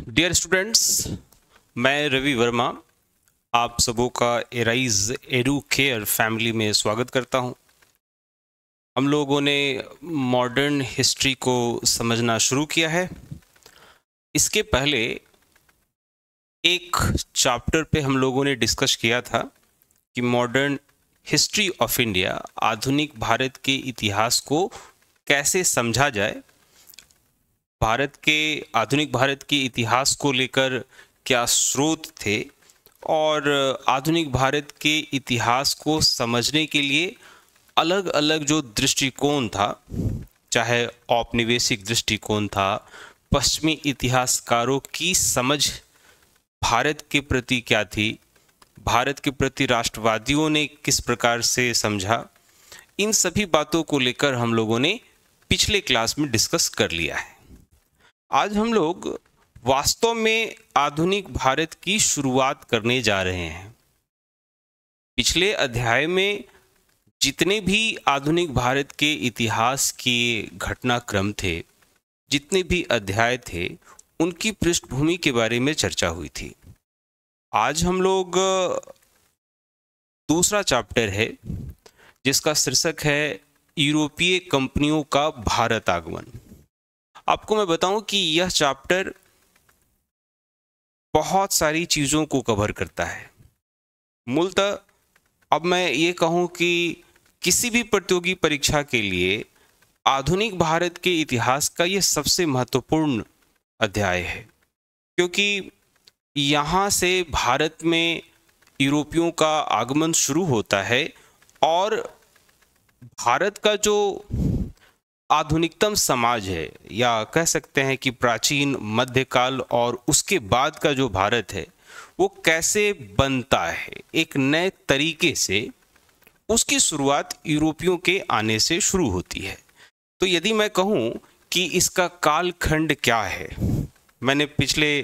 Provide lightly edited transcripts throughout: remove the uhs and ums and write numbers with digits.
Dear students, मैं रवि वर्मा आप सबों का एराइज एडू केयर फैमिली में स्वागत करता हूं। हम लोगों ने मॉडर्न हिस्ट्री को समझना शुरू किया है। इसके पहले एक चैप्टर पे हम लोगों ने डिस्कस किया था कि मॉडर्न हिस्ट्री ऑफ इंडिया, आधुनिक भारत के इतिहास को कैसे समझा जाए, आधुनिक भारत के इतिहास को लेकर क्या स्रोत थे और आधुनिक भारत के इतिहास को समझने के लिए अलग अलग जो दृष्टिकोण था, चाहे औपनिवेशिक दृष्टिकोण था, पश्चिमी इतिहासकारों की समझ भारत के प्रति क्या थी, भारत के प्रति राष्ट्रवादियों ने किस प्रकार से समझा, इन सभी बातों को लेकर हम लोगों ने पिछले क्लास में डिस्कस कर लिया है। आज हम लोग वास्तव में आधुनिक भारत की शुरुआत करने जा रहे हैं। पिछले अध्याय में जितने भी आधुनिक भारत के इतिहास के घटनाक्रम थे, जितने भी अध्याय थे, उनकी पृष्ठभूमि के बारे में चर्चा हुई थी। आज हम लोग दूसरा चैप्टर है जिसका शीर्षक है यूरोपीय कंपनियों का भारत आगमन। आपको मैं बताऊं कि यह चैप्टर बहुत सारी चीज़ों को कवर करता है। मूलतः अब मैं ये कहूं कि किसी भी प्रतियोगी परीक्षा के लिए आधुनिक भारत के इतिहास का यह सबसे महत्वपूर्ण अध्याय है, क्योंकि यहाँ से भारत में यूरोपियों का आगमन शुरू होता है और भारत का जो आधुनिकतम समाज है, या कह सकते हैं कि प्राचीन, मध्यकाल और उसके बाद का जो भारत है, वो कैसे बनता है एक नए तरीके से, उसकी शुरुआत यूरोपियों के आने से शुरू होती है। तो यदि मैं कहूँ कि इसका कालखंड क्या है, मैंने पिछले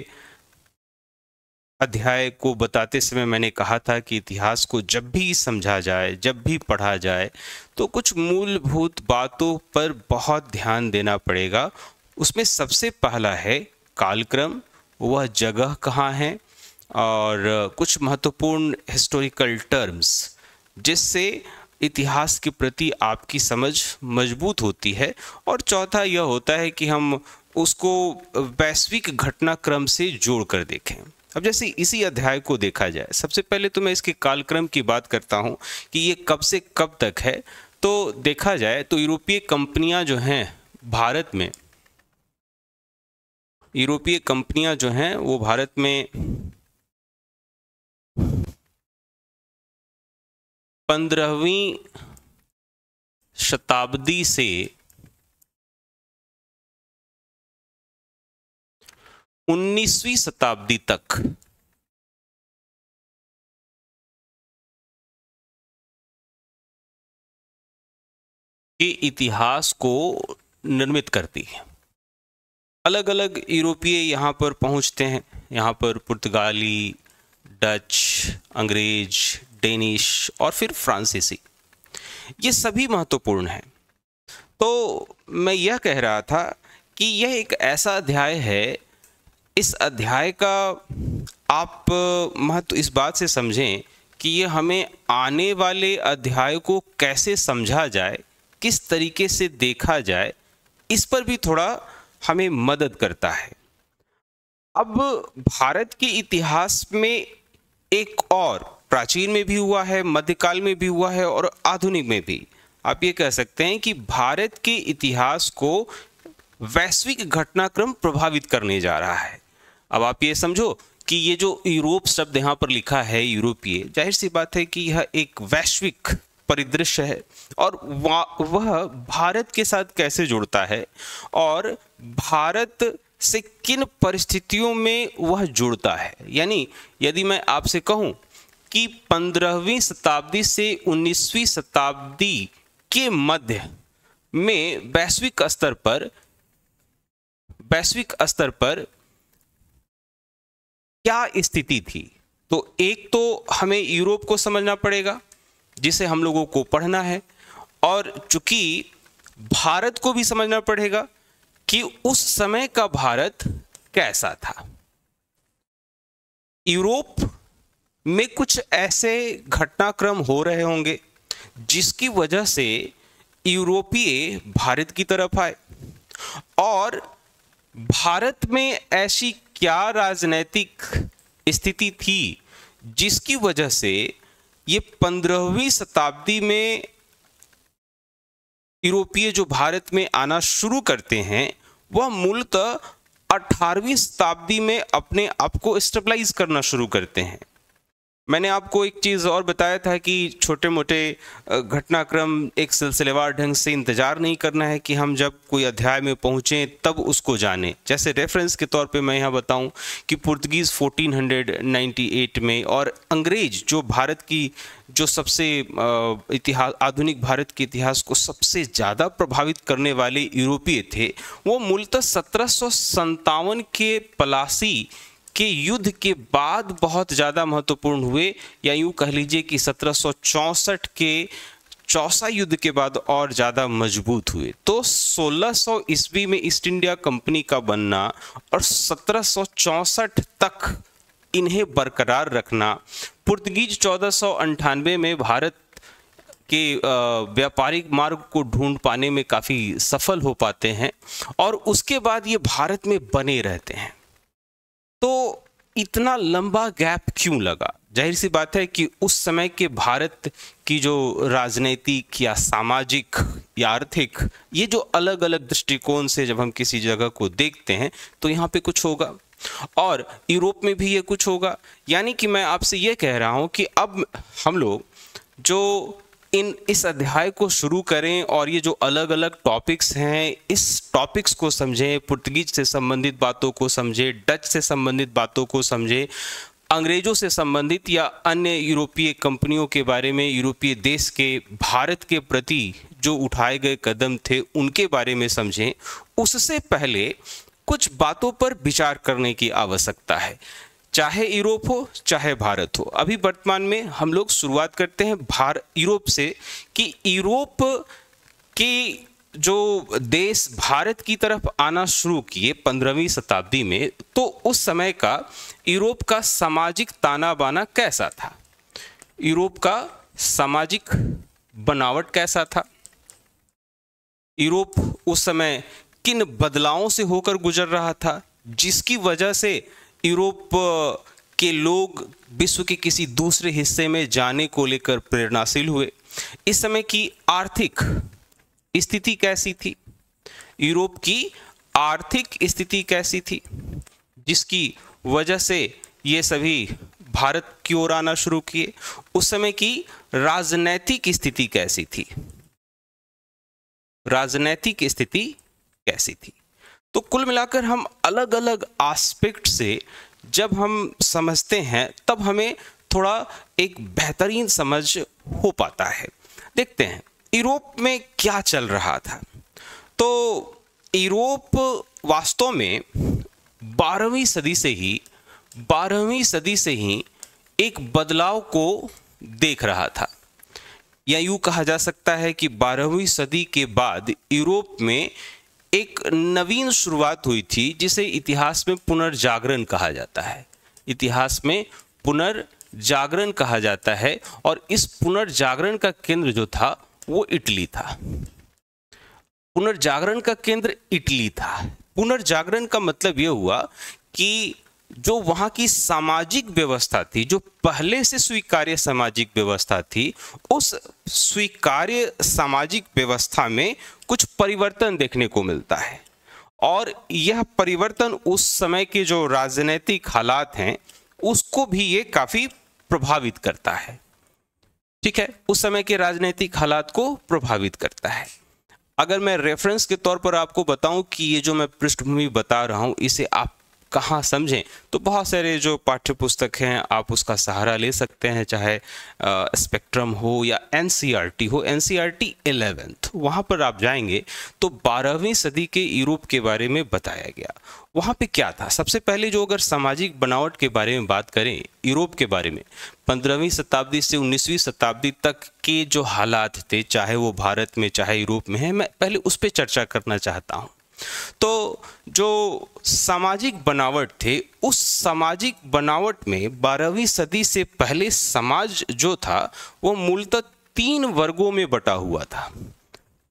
अध्याय को बताते समय मैंने कहा था कि इतिहास को जब भी समझा जाए, जब भी पढ़ा जाए, तो कुछ मूलभूत बातों पर बहुत ध्यान देना पड़ेगा। उसमें सबसे पहला है कालक्रम, वह जगह कहाँ है, और कुछ महत्वपूर्ण हिस्टोरिकल टर्म्स जिससे इतिहास के प्रति आपकी समझ मजबूत होती है। और चौथा यह होता है कि हम उसको वैश्विक घटनाक्रम से जोड़ कर देखें। अब जैसे इसी अध्याय को देखा जाए, सबसे पहले तो मैं इसके कालक्रम की बात करता हूं कि ये कब से कब तक है। तो देखा जाए तो यूरोपीय कंपनियां जो हैं भारत में, यूरोपीय कंपनियां जो हैं वो भारत में 15वीं शताब्दी से 19वीं शताब्दी तक के इतिहास को निर्मित करती है। अलग अलग यूरोपीय यहाँ पर पहुँचते हैं। यहाँ पर पुर्तगाली, डच, अंग्रेज, डेनिश और फिर फ्रांसीसी, ये सभी महत्वपूर्ण हैं। तो मैं यह कह रहा था कि यह एक ऐसा अध्याय है, इस अध्याय का आप महत्व इस बात से समझें कि ये हमें आने वाले अध्याय को कैसे समझा जाए, किस तरीके से देखा जाए, इस पर भी थोड़ा हमें मदद करता है। अब भारत के इतिहास में एक और प्राचीन में भी हुआ है, मध्यकाल में भी हुआ है और आधुनिक में भी, आप ये कह सकते हैं कि भारत के इतिहास को वैश्विक घटनाक्रम प्रभावित करने जा रहा है। अब आप ये समझो कि ये जो यूरोप शब्द यहाँ पर लिखा है, यूरोपीय, जाहिर सी बात है कि यह एक वैश्विक परिदृश्य है और वह भारत के साथ कैसे जुड़ता है और भारत से किन परिस्थितियों में वह जुड़ता है। यानी यदि मैं आपसे कहूँ कि 15वीं शताब्दी से 19वीं शताब्दी के मध्य में वैश्विक स्तर पर क्या स्थिति थी, तो एक तो हमें यूरोप को समझना पड़ेगा जिसे हम लोगों को पढ़ना है, और चूंकि भारत को भी समझना पड़ेगा कि उस समय का भारत कैसा था। यूरोप में कुछ ऐसे घटनाक्रम हो रहे होंगे जिसकी वजह से यूरोपीय भारत की तरफ आए, और भारत में ऐसी क्या राजनीतिक स्थिति थी जिसकी वजह से ये 15वीं शताब्दी में यूरोपीय जो भारत में आना शुरू करते हैं वह मूलतः 18वीं शताब्दी में अपने आप को स्टेबलाइज करना शुरू करते हैं। मैंने आपको एक चीज़ और बताया था कि छोटे मोटे घटनाक्रम एक सिलसिलेवार ढंग से इंतज़ार नहीं करना है कि हम जब कोई अध्याय में पहुँचें तब उसको जानें। जैसे रेफरेंस के तौर पे मैं यहाँ बताऊँ कि पुर्तगीज़ 1498 में और अंग्रेज जो भारत की जो सबसे इतिहास आधुनिक भारत के इतिहास को सबसे ज़्यादा प्रभावित करने वाले यूरोपीय थे, वो मूलतः 1757 के पलासी के युद्ध के बाद बहुत ज़्यादा महत्वपूर्ण हुए, या यूँ कह लीजिए कि 1764 के चौसा युद्ध के बाद और ज़्यादा मजबूत हुए। तो 1600 ईस्वी में ईस्ट इंडिया कंपनी का बनना और 1764 तक इन्हें बरकरार रखना, पुर्तगीज 1498 में भारत के व्यापारिक मार्ग को ढूंढ पाने में काफ़ी सफल हो पाते हैं, और उसके बाद ये भारत में बने रहते हैं। तो इतना लंबा गैप क्यों लगा? जाहिर सी बात है कि उस समय के भारत की जो राजनीतिक या सामाजिक या आर्थिक, ये जो अलग अलग दृष्टिकोण से जब हम किसी जगह को देखते हैं तो यहाँ पे कुछ होगा, और यूरोप में भी ये कुछ होगा। यानी कि मैं आपसे ये कह रहा हूँ कि अब हम लोग जो इस अध्याय को शुरू करें और ये जो अलग अलग टॉपिक्स हैं, इस टॉपिक्स को समझें, पुर्तगीज से संबंधित बातों को समझें, डच से संबंधित बातों को समझें, अंग्रेजों से संबंधित या अन्य यूरोपीय कंपनियों के बारे में, यूरोपीय देश के भारत के प्रति जो उठाए गए कदम थे उनके बारे में समझें। उससे पहले कुछ बातों पर विचार करने की आवश्यकता है, चाहे यूरोप हो चाहे भारत हो। अभी वर्तमान में हम लोग शुरुआत करते हैं यूरोप से, कि यूरोप की जो देश भारत की तरफ आना शुरू किए 15वीं शताब्दी में, तो उस समय का यूरोप का सामाजिक ताना बाना कैसा था, यूरोप का सामाजिक बनावट कैसा था, यूरोप उस समय किन बदलावों से होकर गुजर रहा था जिसकी वजह से यूरोप के लोग विश्व के किसी दूसरे हिस्से में जाने को लेकर प्रेरणाशील हुए। इस समय की आर्थिक स्थिति कैसी थी, यूरोप की आर्थिक स्थिति कैसी थी जिसकी वजह से ये सभी भारत की ओर आना शुरू किए। उस समय की राजनैतिक स्थिति कैसी थी, राजनैतिक स्थिति कैसी थी। तो कुल मिलाकर हम अलग अलग एस्पेक्ट से जब हम समझते हैं तब हमें थोड़ा एक बेहतरीन समझ हो पाता है। देखते हैं यूरोप में क्या चल रहा था। तो यूरोप वास्तव में 12वीं सदी से ही एक बदलाव को देख रहा था, या यूँ कहा जा सकता है कि 12वीं सदी के बाद यूरोप में एक नवीन शुरुआत हुई थी जिसे इतिहास में पुनर्जागरण कहा जाता है। इतिहास में पुनर्जागरण कहा जाता है, और इस पुनर्जागरण का केंद्र जो था वो इटली था। पुनर्जागरण का केंद्र इटली था। पुनर्जागरण का मतलब ये हुआ कि जो वहाँ की सामाजिक व्यवस्था थी, जो पहले से स्वीकार्य सामाजिक व्यवस्था थी, उस स्वीकार्य सामाजिक व्यवस्था में कुछ परिवर्तन देखने को मिलता है, और यह परिवर्तन उस समय के जो राजनीतिक हालात हैं उसको भी ये काफ़ी प्रभावित करता है। ठीक है, उस समय के राजनीतिक हालात को प्रभावित करता है। अगर मैं रेफरेंस के तौर पर आपको बताऊं कि ये जो मैं पृष्ठभूमि बता रहा हूं इसे आप कहाँ समझें, तो बहुत सारे जो पाठ्य पुस्तक हैं आप उसका सहारा ले सकते हैं, चाहे स्पेक्ट्रम हो या एनसीईआरटी हो। एनसीईआरटी 11th, वहाँ पर आप जाएंगे तो 12वीं सदी के यूरोप के बारे में बताया गया। वहाँ पे क्या था, सबसे पहले जो अगर सामाजिक बनावट के बारे में बात करें यूरोप के बारे में, 15वीं शताब्दी से 19वीं शताब्दी तक के जो हालात थे, चाहे वो भारत में चाहे यूरोप में है, मैं पहले उस पर चर्चा करना चाहता हूँ। तो जो सामाजिक बनावट थे, उस सामाजिक बनावट में 12वीं सदी से पहले समाज जो था वो मूलतः 3 वर्गों में बटा हुआ था।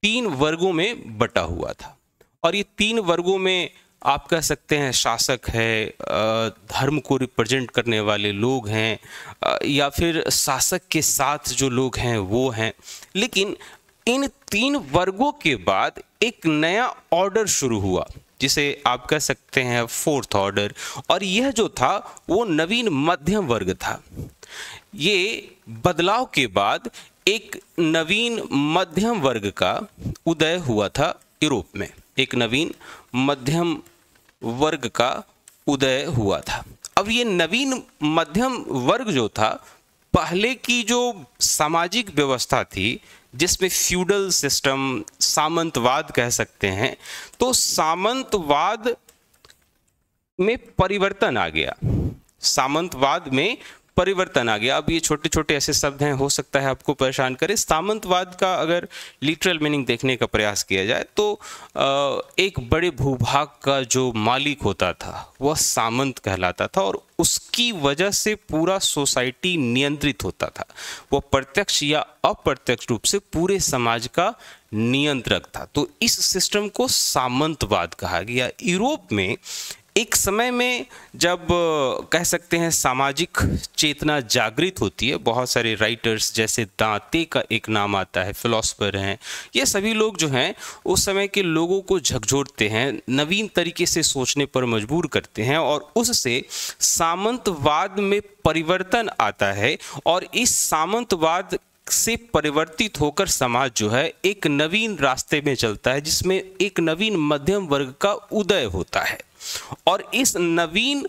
3 वर्गों में बटा हुआ था, और ये 3 वर्गों में आप कह सकते हैं शासक है, धर्म को रिप्रेजेंट करने वाले लोग हैं, या फिर शासक के साथ जो लोग हैं वो हैं। लेकिन इन 3 वर्गों के बाद एक नया ऑर्डर शुरू हुआ, जिसे आप कह सकते हैं 4th ऑर्डर, और यह जो था वो नवीन मध्यम वर्ग था। ये बदलाव के बाद एक नवीन मध्यम वर्ग का उदय हुआ था यूरोप में, एक नवीन मध्यम वर्ग का उदय हुआ था। अब ये नवीन मध्यम वर्ग जो था, पहले की जो सामाजिक व्यवस्था थी जिसमें फ्यूडल सिस्टम, सामंतवाद कह सकते हैं, तो सामंतवाद में परिवर्तन आ गया। सामंतवाद में परिवर्तन आ गया। अब ये छोटे छोटे ऐसे शब्द हैं, हो सकता है आपको परेशान करे। सामंतवाद का अगर लिटरल मीनिंग देखने का प्रयास किया जाए तो एक बड़े भूभाग का जो मालिक होता था वह सामंत कहलाता था, और उसकी वजह से पूरा सोसाइटी नियंत्रित होता था। वह प्रत्यक्ष या अप्रत्यक्ष रूप से पूरे समाज का नियंत्रक था। तो इस सिस्टम को सामंतवाद कहा गया। यूरोप में एक समय में जब कह सकते हैं सामाजिक चेतना जागृत होती है, बहुत सारे राइटर्स जैसे दांते का एक नाम आता है, फिलोसफर हैं, ये सभी लोग जो हैं उस समय के लोगों को झकझोरते हैं, नवीन तरीके से सोचने पर मजबूर करते हैं, और उससे सामंतवाद में परिवर्तन आता है। और इस सामंतवाद से परिवर्तित होकर समाज जो है एक नवीन रास्ते में चलता है, जिसमें एक नवीन मध्यम वर्ग का उदय होता है। और इस नवीन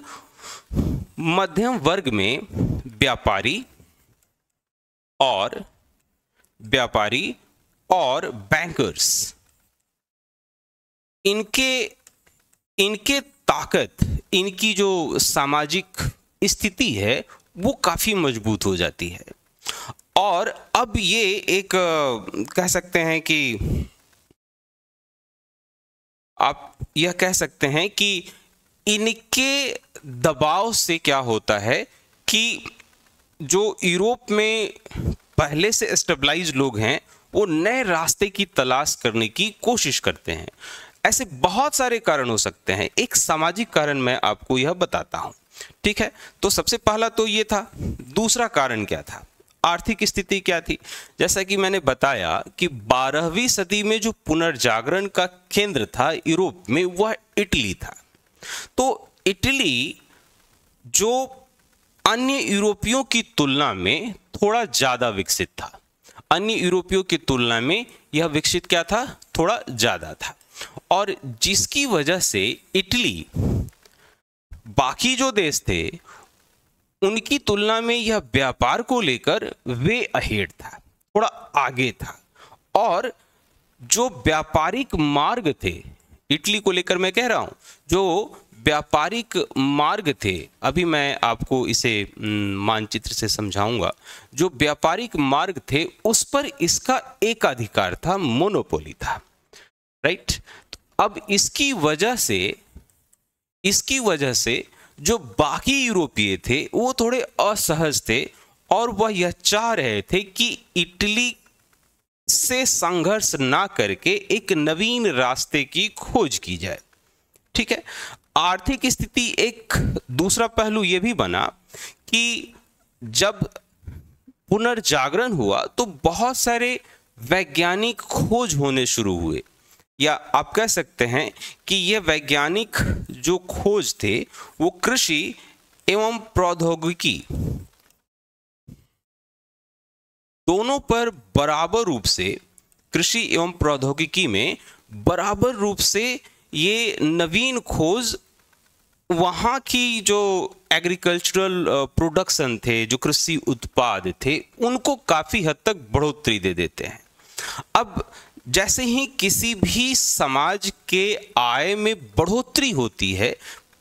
मध्यम वर्ग में व्यापारी और बैंकर्स, इनके ताकत, इनकी जो सामाजिक स्थिति है वो काफी मजबूत हो जाती है। और अब ये एक कह सकते हैं कि आप यह कह सकते हैं कि इनके दबाव से क्या होता है कि जो यूरोप में पहले से स्टेबलाइज लोग हैं वो नए रास्ते की तलाश करने की कोशिश करते हैं। ऐसे बहुत सारे कारण हो सकते हैं। एक सामाजिक कारण मैं आपको यह बताता हूं, ठीक है। तो सबसे पहला तो ये था। दूसरा कारण क्या था? आर्थिक स्थिति क्या थी? जैसा कि मैंने बताया कि 12वीं सदी में जो पुनर्जागरण का केंद्र था यूरोप में वह इटली था। तो इटली जो अन्य यूरोपियों की तुलना में थोड़ा ज्यादा विकसित था। अन्य यूरोपियों की तुलना में यह विकसित क्या था? थोड़ा ज्यादा था। और जिसकी वजह से इटली बाकी जो देश थे उनकी तुलना में यह व्यापार को लेकर वे अहेड था, थोड़ा आगे था। और जो व्यापारिक मार्ग थे, इटली को लेकर मैं कह रहा हूं, जो व्यापारिक मार्ग थे, अभी मैं आपको इसे मानचित्र से समझाऊंगा। जो व्यापारिक मार्ग थे उस पर इसका एकाधिकार था, मोनोपोली था, राइट। अब इसकी वजह से जो बाकी यूरोपीय थे वो थोड़े असहज थे, और वह यह चाह रहे थे कि इटली से संघर्ष ना करके एक नवीन रास्ते की खोज की जाए, ठीक है। आर्थिक स्थिति एक दूसरा पहलू यह भी बना कि जब पुनर्जागरण हुआ तो बहुत सारे वैज्ञानिक खोज होने शुरू हुए, या आप कह सकते हैं कि यह वैज्ञानिक जो खोज थे वो कृषि एवं प्रौद्योगिकी दोनों पर बराबर रूप से, कृषि एवं प्रौद्योगिकी में बराबर रूप से ये नवीन खोज वहाँ की जो एग्रीकल्चरल प्रोडक्शन थे, जो कृषि उत्पाद थे, उनको काफ़ी हद तक बढ़ोतरी दे देते हैं। अब जैसे ही किसी भी समाज के आय में बढ़ोतरी होती है,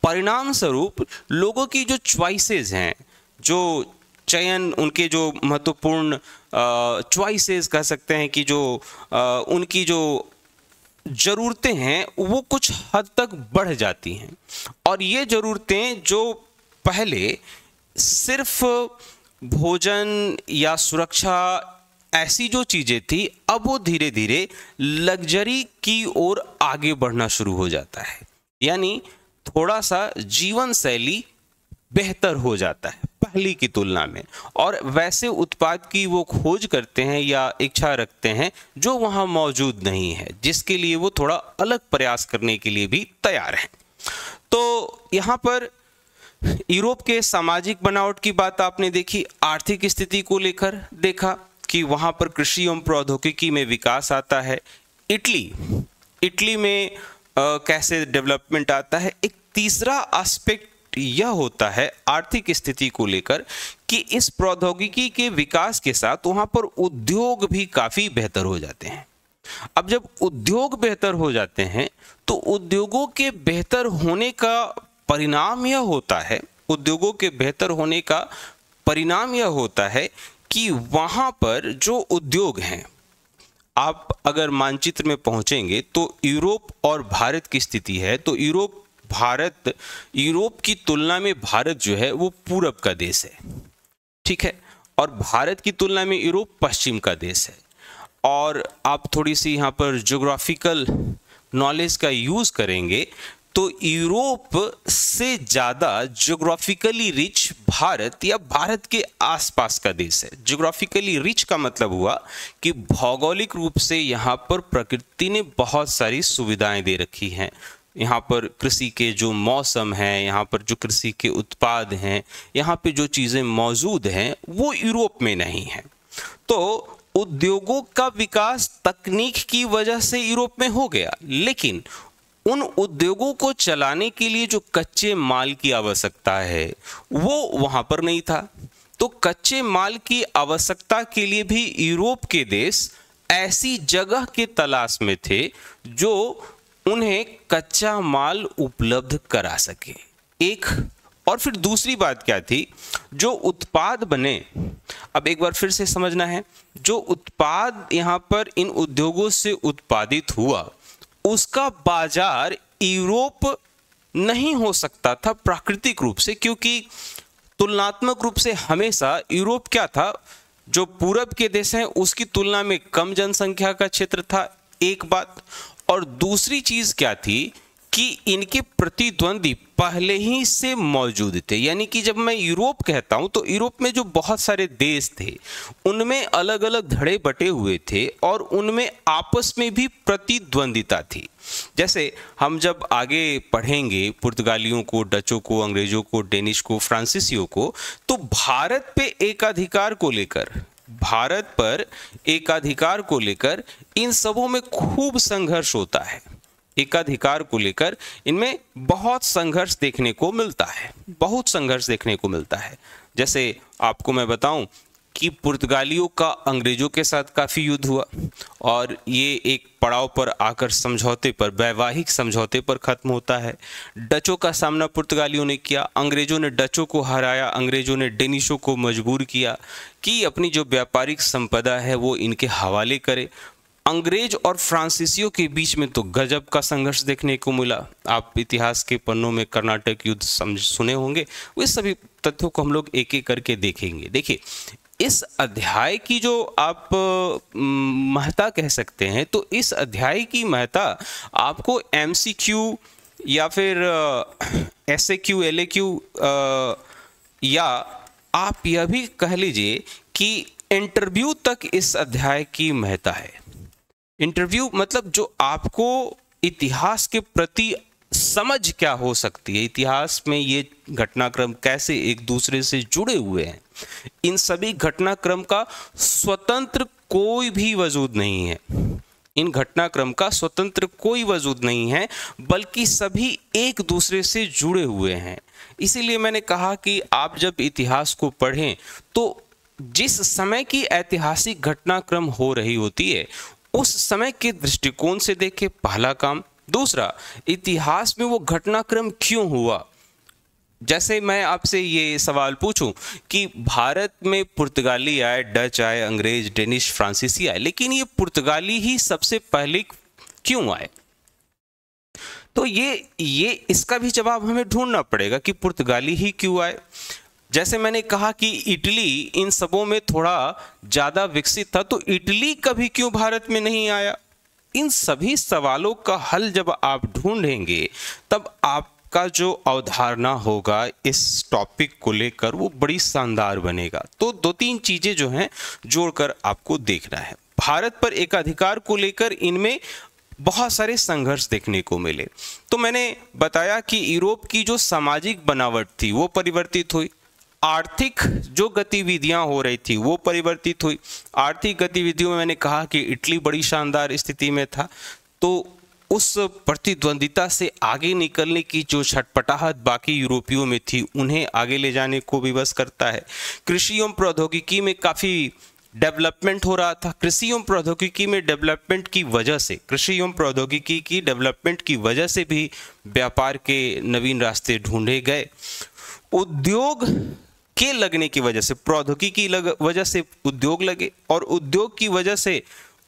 परिणाम स्वरूप लोगों की जो चॉइसेस हैं, जो चयन, उनके जो महत्वपूर्ण चॉइसेस कह सकते हैं कि जो उनकी जो ज़रूरतें हैं वो कुछ हद तक बढ़ जाती हैं, और ये ज़रूरतें जो पहले सिर्फ भोजन या सुरक्षा ऐसी जो चीज़ें थी, अब वो धीरे धीरे लग्जरी की ओर आगे बढ़ना शुरू हो जाता है। यानी थोड़ा सा जीवन शैली बेहतर हो जाता है पहले की तुलना में, और वैसे उत्पाद की वो खोज करते हैं या इच्छा रखते हैं जो वहाँ मौजूद नहीं है, जिसके लिए वो थोड़ा अलग प्रयास करने के लिए भी तैयार हैं। तो यहाँ पर यूरोप के सामाजिक बनावट की बात आपने देखी, आर्थिक स्थिति को लेकर देखा कि वहाँ पर कृषि एवं प्रौद्योगिकी में विकास आता है। इटली में कैसे डेवलपमेंट आता है। एक तीसरा एस्पेक्ट यह होता है आर्थिक स्थिति को लेकर कि इस प्रौद्योगिकी के विकास के साथ वहाँ पर उद्योग भी काफ़ी बेहतर हो जाते हैं। अब जब उद्योग बेहतर हो जाते हैं तो उद्योगों के बेहतर होने का परिणाम यह होता है, उद्योगों के बेहतर होने का परिणाम यह होता है कि वहाँ पर जो उद्योग हैं, आप अगर मानचित्र में पहुँचेंगे तो यूरोप और भारत की स्थिति है, तो यूरोप की तुलना में भारत जो है वो पूरब का देश है, ठीक है, और भारत की तुलना में यूरोप पश्चिम का देश है। और आप थोड़ी सी यहाँ पर ज्योग्राफिकल नॉलेज का यूज़ करेंगे तो यूरोप से ज़्यादा ज्योग्राफिकली रिच भारत या भारत के आसपास का देश है। ज्योग्राफिकली रिच का मतलब हुआ कि भौगोलिक रूप से यहाँ पर प्रकृति ने बहुत सारी सुविधाएं दे रखी हैं। यहाँ पर कृषि के जो मौसम हैं, यहाँ पर जो कृषि के उत्पाद हैं, यहाँ पे जो चीज़ें मौजूद हैं वो यूरोप में नहीं है। तो उद्योगों का विकास तकनीक की वजह से यूरोप में हो गया, लेकिन उन उद्योगों को चलाने के लिए जो कच्चे माल की आवश्यकता है वो वहाँ पर नहीं था। तो कच्चे माल की आवश्यकता के लिए भी यूरोप के देश ऐसी जगह के तलाश में थे जो उन्हें कच्चा माल उपलब्ध करा सके। एक और फिर दूसरी बात क्या थी, जो उत्पाद बने, अब एक बार फिर से समझना है, जो उत्पाद यहाँ पर इन उद्योगों से उत्पादित हुआ उसका बाजार यूरोप नहीं हो सकता था प्राकृतिक रूप से, क्योंकि तुलनात्मक रूप से हमेशा यूरोप क्या था, जो पूरब के देश हैं उसकी तुलना में कम जनसंख्या का क्षेत्र था, एक बात। और दूसरी चीज क्या थी कि इनके प्रतिद्वंदी पहले ही से मौजूद थे। यानी कि जब मैं यूरोप कहता हूं तो यूरोप में जो बहुत सारे देश थे उनमें अलग अलग धड़े बटे हुए थे और उनमें आपस में भी प्रतिद्वंदिता थी। जैसे हम जब आगे पढ़ेंगे पुर्तगालियों को, डचों को, अंग्रेजों को, डेनिश को, फ्रांसीसियों को, तो भारत पर एकाधिकार को लेकर इन सबों में खूब संघर्ष होता है। एकाधिकार को लेकर इनमें बहुत संघर्ष देखने को मिलता है। जैसे आपको मैं बताऊं कि पुर्तगालियों का अंग्रेजों के साथ काफ़ी युद्ध हुआ और ये एक पड़ाव पर आकर समझौते पर, वैवाहिक समझौते पर ख़त्म होता है। डचों का सामना पुर्तगालियों ने किया, अंग्रेजों ने डचों को हराया, अंग्रेजों ने डेनिशों को मजबूर किया कि अपनी जो व्यापारिक संपदा है वो इनके हवाले करे। अंग्रेज और फ्रांसीसियों के बीच में तो गजब का संघर्ष देखने को मिला। आप इतिहास के पन्नों में कर्नाटक युद्ध सुने होंगे। वे सभी तथ्यों को हम लोग एक एक करके देखेंगे। देखिए, इस अध्याय की जो आप महत्ता कह सकते हैं, तो इस अध्याय की महत्ता आपको MCQ या फिर SAQ, LAQ या आप यह भी कह लीजिए कि इंटरव्यू तक इस अध्याय की महत्ता है। इंटरव्यू मतलब जो आपको इतिहास के प्रति समझ क्या हो सकती है, इतिहास में ये घटनाक्रम कैसे एक दूसरे से जुड़े हुए हैं, इन सभी घटनाक्रम का स्वतंत्र कोई भी वजूद नहीं है। इन घटनाक्रम का स्वतंत्र कोई वजूद नहीं है, बल्कि सभी एक दूसरे से जुड़े हुए हैं। इसीलिए मैंने कहा कि आप जब इतिहास को पढ़ें तो जिस समय की ऐतिहासिक घटनाक्रम हो रही होती है उस समय के दृष्टिकोण से देखें, पहला काम। दूसरा, इतिहास में वो घटनाक्रम क्यों हुआ। जैसे मैं आपसे ये सवाल पूछूं कि भारत में पुर्तगाली आए, डच आए, अंग्रेज, डेनिश, फ्रांसीसी आए, लेकिन ये पुर्तगाली ही सबसे पहले क्यों आए? तो ये इसका भी जवाब हमें ढूंढना पड़ेगा कि पुर्तगाली ही क्यों आए। जैसे मैंने कहा कि इटली इन सबों में थोड़ा ज्यादा विकसित था, तो इटली कभी क्यों भारत में नहीं आया? इन सभी सवालों का हल जब आप ढूंढेंगे तब आपका जो अवधारणा होगा इस टॉपिक को लेकर वो बड़ी शानदार बनेगा। तो दो तीन चीजें जो हैं जोड़कर आपको देखना है। भारत पर एकाधिकार को लेकर इनमें बहुत सारे संघर्ष देखने को मिले। तो मैंने बताया कि यूरोप की जो सामाजिक बनावट थी वो परिवर्तित हुई, आर्थिक जो गतिविधियां हो रही थी वो परिवर्तित हुई। आर्थिक गतिविधियों में मैंने कहा कि इटली बड़ी शानदार स्थिति में था, तो उस प्रतिद्वंदिता से आगे निकलने की जो छटपटाहट बाकी यूरोपियों में थी उन्हें आगे ले जाने को विवश करता है। कृषि एवं प्रौद्योगिकी में काफ़ी डेवलपमेंट हो रहा था। कृषि एवं प्रौद्योगिकी में डेवलपमेंट की वजह से, कृषि एवं प्रौद्योगिकी की डेवलपमेंट की वजह से भी व्यापार के नवीन रास्ते ढूंढे गए। उद्योग के लगने की वजह से, प्रौद्योगिकी की वजह से उद्योग लगे, और उद्योग की वजह से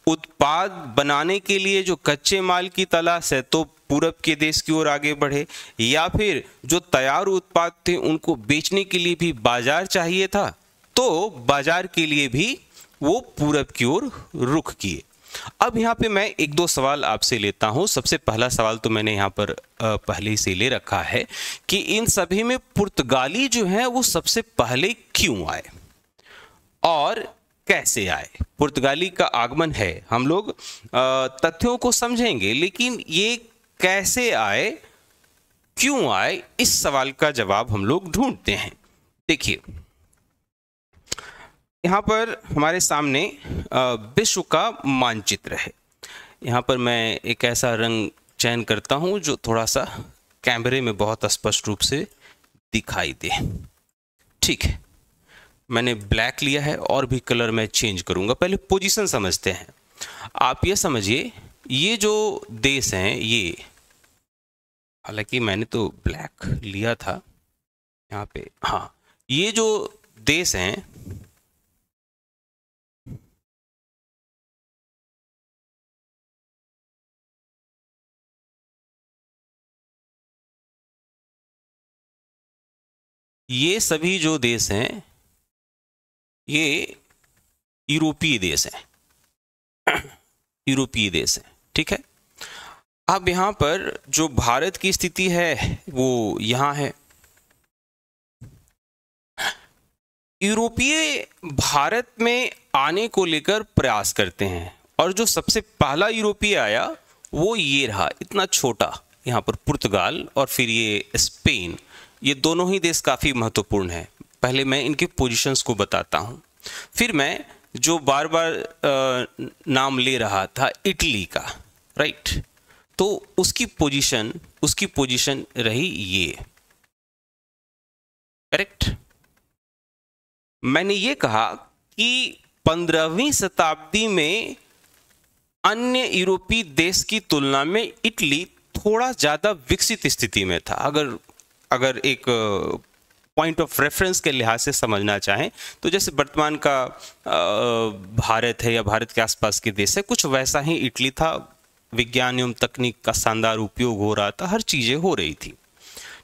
उत्पाद बनाने के लिए जो कच्चे माल की तलाश है तो पूरब के देश की ओर आगे बढ़े, या फिर जो तैयार उत्पाद थे उनको बेचने के लिए भी बाजार चाहिए था, तो बाजार के लिए भी वो पूरब की ओर रुख किए। अब यहाँ पे मैं एक दो सवाल आपसे लेता हूँ। सबसे पहला सवाल तो मैंने यहाँ पर पहले से ले रखा है कि इन सभी में पुर्तगाली जो है वो सबसे पहले क्यों आए और कैसे आए? पुर्तगाली का आगमन है, हम लोग तथ्यों को समझेंगे, लेकिन ये कैसे आए, क्यों आए, इस सवाल का जवाब हम लोग ढूंढते हैं। देखिए यहाँ पर हमारे सामने विश्व का मानचित्र है। यहाँ पर मैं एक ऐसा रंग चयन करता हूँ जो थोड़ा सा कैमरे में बहुत स्पष्ट रूप से दिखाई दे। ठीक है, मैंने ब्लैक लिया है और भी कलर मैं चेंज करूँगा। पहले पोजीशन समझते हैं। आप ये समझिए, ये जो देश हैं, ये हालांकि मैंने तो ब्लैक लिया था यहाँ पे, हाँ, ये जो देश हैं ये सभी जो देश हैं ये यूरोपीय देश हैं, यूरोपीय देश हैं। ठीक है, अब यहाँ पर जो भारत की स्थिति है वो यहाँ है। यूरोपीय भारत में आने को लेकर प्रयास करते हैं, और जो सबसे पहला यूरोपीय आया वो ये रहा, इतना छोटा, यहाँ पर पुर्तगाल और फिर ये स्पेन। ये दोनों ही देश काफ़ी महत्वपूर्ण है। पहले मैं इनके पोजीशंस को बताता हूँ, फिर मैं जो बार बार नाम ले रहा था इटली का, राइट, तो उसकी पोजीशन रही ये, करेक्ट। मैंने ये कहा कि 15वीं शताब्दी में अन्य यूरोपीय देश की तुलना में इटली थोड़ा ज़्यादा विकसित स्थिति में था। अगर एक पॉइंट ऑफ रेफरेंस के लिहाज से समझना चाहें तो जैसे वर्तमान का भारत है या भारत के आसपास के देश है, कुछ वैसा ही इटली था। विज्ञान एवं तकनीक का शानदार उपयोग हो रहा था, हर चीज़ें हो रही थी।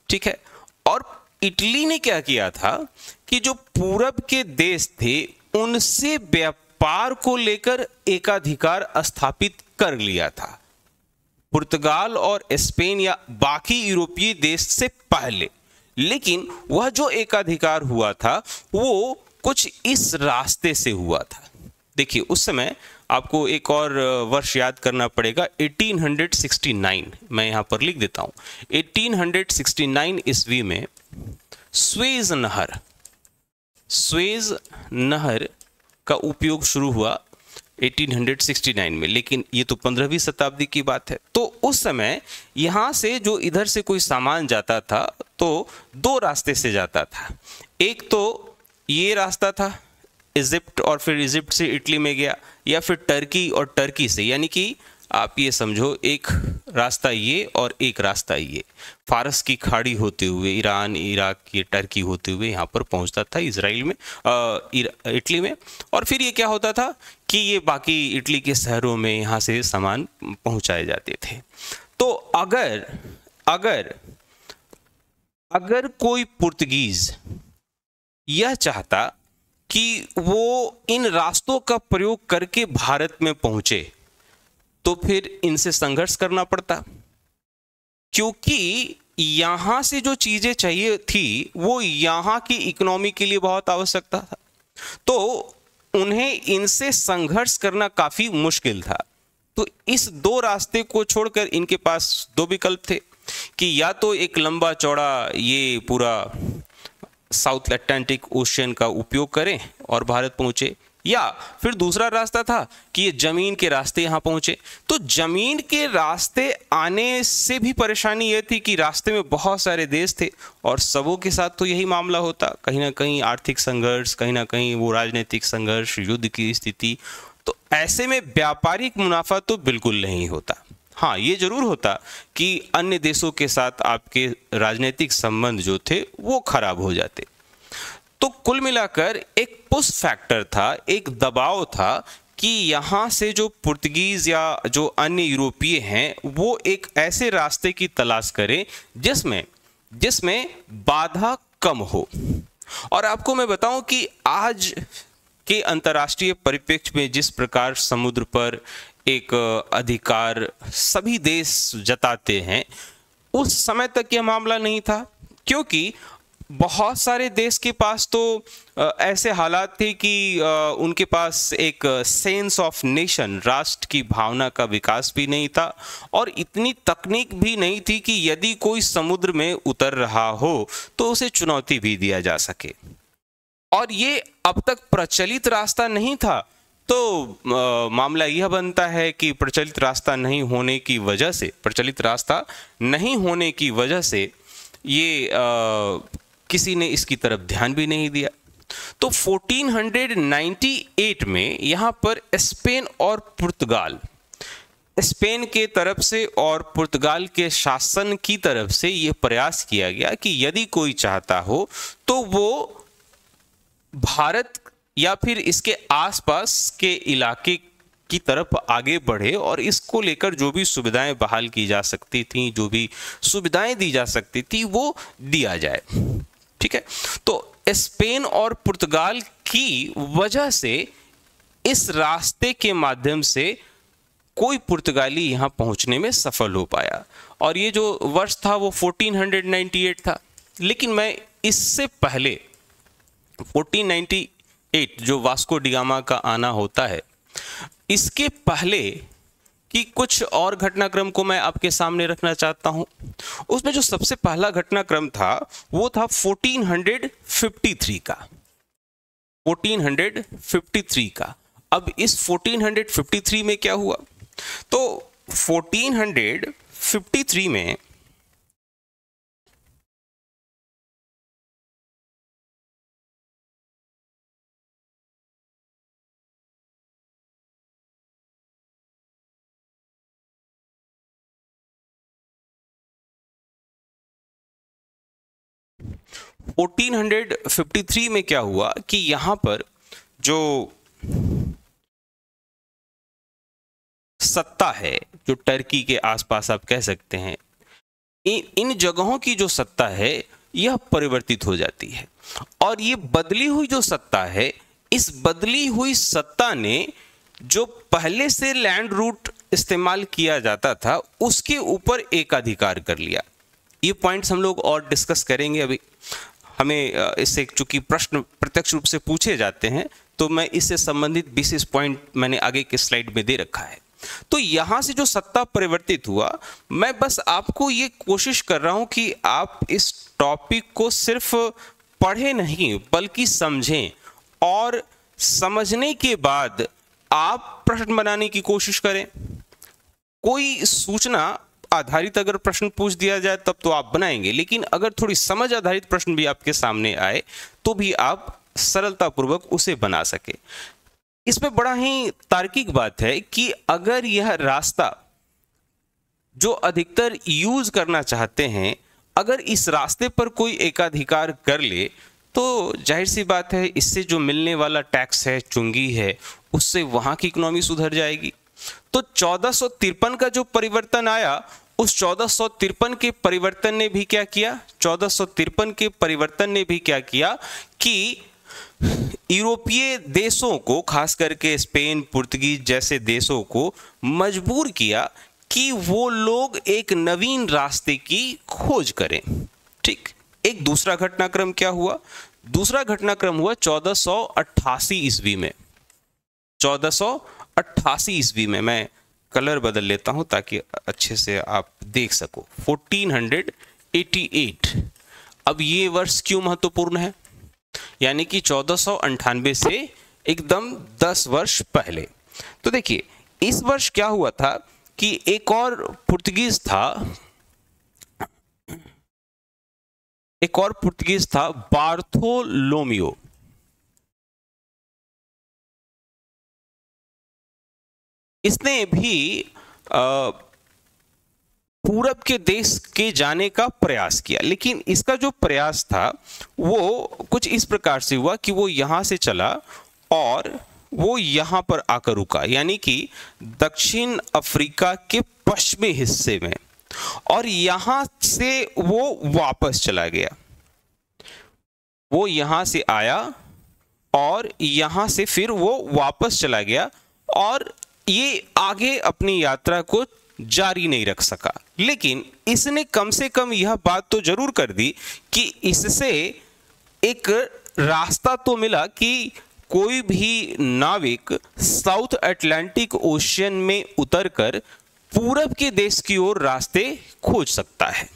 ठीक है, और इटली ने क्या किया था कि जो पूरब के देश थे उनसे व्यापार को लेकर एकाधिकार स्थापित कर लिया था। पुर्तगाल और स्पेन या बाकी यूरोपीय देश से पहले, लेकिन वह जो एकाधिकार हुआ था वो कुछ इस रास्ते से हुआ था। देखिए उस समय आपको एक और वर्ष याद करना पड़ेगा, 1869, मैं यहाँ पर लिख देता हूँ। 1869 ईस्वी में स्वेज नहर का उपयोग शुरू हुआ 1869 में, लेकिन ये तो 15वीं शताब्दी की बात है। तो उस समय यहाँ से जो इधर से कोई सामान जाता था तो दो रास्ते से जाता था। एक तो ये रास्ता था इजिप्ट, और फिर इजिप्ट से इटली में गया, या फिर टर्की और टर्की से, यानी कि आप ये समझो एक रास्ता ये और एक रास्ता ये, फारस की खाड़ी होते हुए ईरान, इराक, ये टर्की होते हुए यहाँ पर पहुँचता था इजराइल में, इटली में, और फिर ये क्या होता था कि ये बाकी इटली के शहरों में यहाँ से सामान पहुँचाए जाते थे। तो अगर अगर अगर कोई पुर्तगीज यह चाहता कि वो इन रास्तों का प्रयोग करके भारत में पहुंचे, तो फिर इनसे संघर्ष करना पड़ता, क्योंकि यहां से जो चीजें चाहिए थी वो यहां की इकोनॉमी के लिए बहुत आवश्यकता था, तो उन्हें इनसे संघर्ष करना काफी मुश्किल था। तो इस दो रास्ते को छोड़कर इनके पास दो विकल्प थे कि या तो एक लंबा चौड़ा ये पूरा साउथ अटलांटिक ओशियन का उपयोग करें और भारत पहुंचे, या फिर दूसरा रास्ता था कि ये जमीन के रास्ते यहां पहुंचे। तो जमीन के रास्ते आने से भी परेशानी यह थी कि रास्ते में बहुत सारे देश थे और सबों के साथ तो यही मामला होता, कहीं ना कहीं आर्थिक संघर्ष, कहीं ना कहीं वो राजनीतिक संघर्ष, युद्ध की स्थिति। तो ऐसे में व्यापारिक मुनाफा तो बिल्कुल नहीं होता। हाँ, ये जरूर होता कि अन्य देशों के साथ आपके राजनीतिक संबंध जो थे वो खराब हो जाते। तो कुल मिलाकर एक पुश फैक्टर था, एक दबाव था कि यहाँ से जो पुर्तगीज या जो अन्य यूरोपीय हैं वो एक ऐसे रास्ते की तलाश करें जिसमें बाधा कम हो। और आपको मैं बताऊं कि आज के अंतर्राष्ट्रीय परिप्रेक्ष्य में जिस प्रकार समुद्र पर एक अधिकार सभी देश जताते हैं, उस समय तक यह मामला नहीं था, क्योंकि बहुत सारे देश के पास तो ऐसे हालात थे कि उनके पास एक सेंस ऑफ नेशन, राष्ट्र की भावना का विकास भी नहीं था, और इतनी तकनीक भी नहीं थी कि यदि कोई समुद्र में उतर रहा हो तो उसे चुनौती भी दिया जा सके। और ये अब तक प्रचलित रास्ता नहीं था। तो मामला यह बनता है कि प्रचलित रास्ता नहीं होने की वजह से ये किसी ने इसकी तरफ ध्यान भी नहीं दिया। तो 1498 में यहाँ पर स्पेन और पुर्तगाल, स्पेन के तरफ से और पुर्तगाल के शासन की तरफ से ये प्रयास किया गया कि यदि कोई चाहता हो तो वो भारत या फिर इसके आसपास के इलाके की तरफ आगे बढ़े और इसको लेकर जो भी सुविधाएं बहाल की जा सकती थी, जो भी सुविधाएं दी जा सकती थी, वो दिया जाए। ठीक है, तो स्पेन और पुर्तगाल की वजह से इस रास्ते के माध्यम से कोई पुर्तगाली यहां पहुंचने में सफल हो पाया। और ये जो वर्ष था वो 1498 था। लेकिन मैं इससे पहले 1498 जो वास्को डी गामा का आना होता है, इसके पहले की कुछ और घटनाक्रम को मैं आपके सामने रखना चाहता हूं। उसमें जो सबसे पहला घटनाक्रम था वो था 1453 का। 1453 का। अब इस 1453 में क्या हुआ? तो 1453 में में क्या हुआ कि यहां पर जो सत्ता है, जो टर्की के आसपास आप कह सकते हैं, इन जगहों की जो सत्ता है यह परिवर्तित हो जाती है। और ये बदली हुई जो सत्ता है, इस बदली हुई सत्ता ने जो पहले से लैंड रूट इस्तेमाल किया जाता था उसके ऊपर एकाधिकार कर लिया। ये पॉइंट्स हम लोग और डिस्कस करेंगे। अभी हमें इससे चूंकि प्रश्न प्रत्यक्ष रूप से पूछे जाते हैं तो मैं इससे संबंधित विशेष पॉइंट मैंने आगे के स्लाइड में दे रखा है। तो यहां से जो सत्ता परिवर्तित हुआ, मैं बस आपको ये कोशिश कर रहा हूं कि आप इस टॉपिक को सिर्फ पढ़े नहीं बल्कि समझें, और समझने के बाद आप प्रश्न बनाने की कोशिश करें। कोई सूचना आधारित अगर प्रश्न पूछ दिया जाए तब तो आप बनाएंगे, लेकिन अगर थोड़ी समझ आधारित प्रश्न भी आपके सामने आए तो भी आप सरलतापूर्वक उसे बना सके। इसमें बड़ा ही तार्किक बात है कि अगर यह रास्ता जो अधिकतर यूज करना चाहते हैं, अगर इस रास्ते पर कोई एकाधिकार कर ले तो जाहिर सी बात है इससे जो मिलने वाला टैक्स है, चुंगी है, उससे वहां की इकोनॉमी सुधर जाएगी। तो 1453 का जो परिवर्तन आया, उस 1453 के परिवर्तन ने भी क्या किया, 1453 के परिवर्तन ने भी क्या किया कि यूरोपीय देशों को, खास करके स्पेन, पुर्तगाल जैसे देशों को मजबूर किया कि वो लोग एक नवीन रास्ते की खोज करें। ठीक, एक दूसरा घटनाक्रम क्या हुआ, दूसरा घटनाक्रम हुआ 1488 ईस्वी में। 1488 ईस्वी में, मैं कलर बदल लेता हूं ताकि अच्छे से आप देख सको, 1488। अब ये वर्ष क्यों महत्वपूर्ण है, यानी कि 1498 से एकदम 10 वर्ष पहले। तो देखिए इस वर्ष क्या हुआ था कि एक और पुर्तगीज था, बार्थोलोमियो। इसने भी पूरब के देश के जाने का प्रयास किया, लेकिन इसका जो प्रयास था वो कुछ इस प्रकार से हुआ कि वो यहां से चला और वो यहां पर आकर रुका, यानी कि दक्षिण अफ्रीका के पश्चिमी हिस्से में, और यहां से वो वापस चला गया। वो यहां से आया और यहां से फिर वो वापस चला गया और ये आगे अपनी यात्रा को जारी नहीं रख सका। लेकिन इसने कम से कम यह बात तो जरूर कर दी कि इससे एक रास्ता तो मिला कि कोई भी नाविक साउथ अटलांटिक ओशियन में उतरकर पूरब के देश की ओर रास्ते खोज सकता है।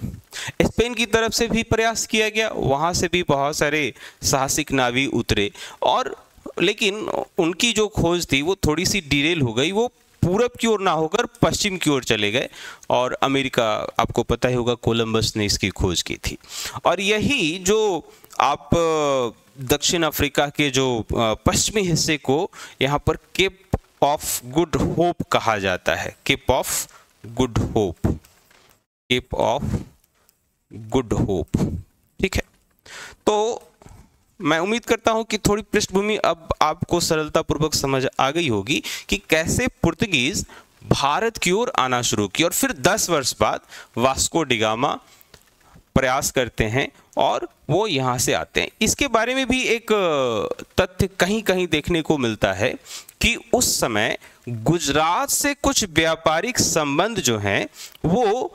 स्पेन की तरफ से भी प्रयास किया गया, वहां से भी बहुत सारे साहसिक नावी उतरे, और लेकिन उनकी जो खोज थी वो थोड़ी सी डिरेल हो गई। वो पूरब की ओर ना होकर पश्चिम की ओर चले गए, और अमेरिका, आपको पता ही होगा, कोलंबस ने इसकी खोज की थी। और यही जो आप दक्षिण अफ्रीका के जो पश्चिमी हिस्से को यहाँ पर केप ऑफ गुड होप कहा जाता है, Cape of Good Hope, Cape of Good Hope. ठीक है, तो मैं उम्मीद करता हूं कि थोड़ी पृष्ठभूमि अब आपको सरलतापूर्वक समझ आ गई होगी कि कैसे पुर्तगीज भारत की ओर आना शुरू किया, और फिर 10 वर्ष बाद वास्को डी गामा प्रयास करते हैं और वो यहाँ से आते हैं। इसके बारे में भी एक तथ्य कहीं कहीं देखने को मिलता है कि उस समय गुजरात से कुछ व्यापारिक संबंध जो हैं वो